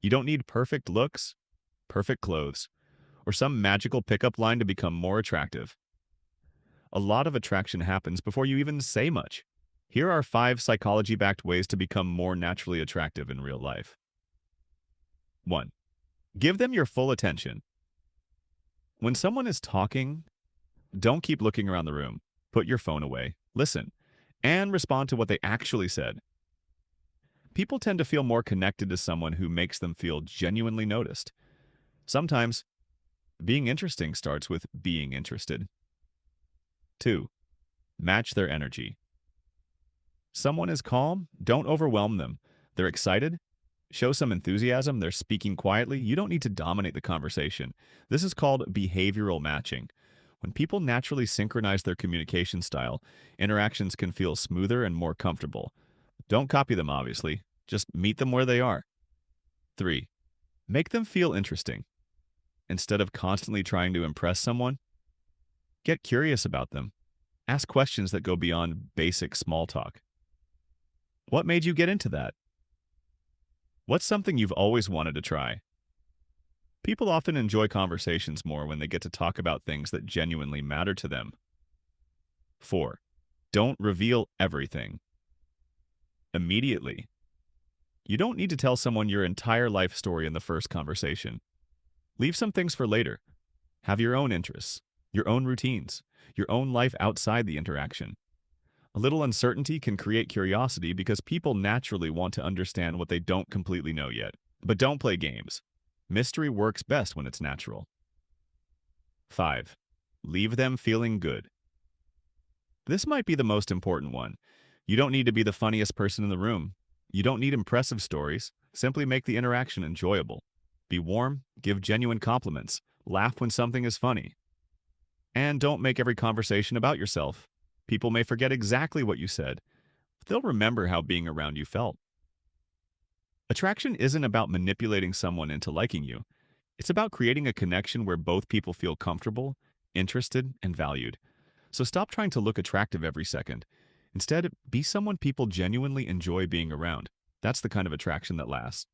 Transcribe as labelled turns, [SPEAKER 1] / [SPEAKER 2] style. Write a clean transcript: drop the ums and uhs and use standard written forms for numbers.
[SPEAKER 1] You don't need perfect looks, perfect clothes, or some magical pickup line to become more attractive. A lot of attraction happens before you even say much. Here are 5 psychology-backed ways to become more naturally attractive in real life. 1. Give them your full attention. When someone is talking, don't keep looking around the room. Put your phone away, listen, and respond to what they actually said. People tend to feel more connected to someone who makes them feel genuinely noticed. Sometimes, being interesting starts with being interested. 2. Match their energy. Someone is calm, don't overwhelm them. They're excited, show some enthusiasm, they're speaking quietly. You don't need to dominate the conversation. This is called behavioral matching. When people naturally synchronize their communication style, interactions can feel smoother and more comfortable. Don't copy them, obviously. Just meet them where they are. 3. Make them feel interesting. Instead of constantly trying to impress someone, get curious about them. Ask questions that go beyond basic small talk. What made you get into that? What's something you've always wanted to try? People often enjoy conversations more when they get to talk about things that genuinely matter to them. 4. Don't reveal everything immediately. You don't need to tell someone your entire life story in the first conversation. Leave some things for later. Have your own interests, your own routines, your own life outside the interaction. A little uncertainty can create curiosity because people naturally want to understand what they don't completely know yet. But don't play games. Mystery works best when it's natural. 5. Leave them feeling good. This might be the most important one. You don't need to be the funniest person in the room. You don't need impressive stories. Simply make the interaction enjoyable. Be warm, give genuine compliments, laugh when something is funny. And don't make every conversation about yourself. People may forget exactly what you said, but they'll remember how being around you felt. Attraction isn't about manipulating someone into liking you. It's about creating a connection where both people feel comfortable, interested, and valued. So stop trying to look attractive every second. Instead, be someone people genuinely enjoy being around. That's the kind of attraction that lasts.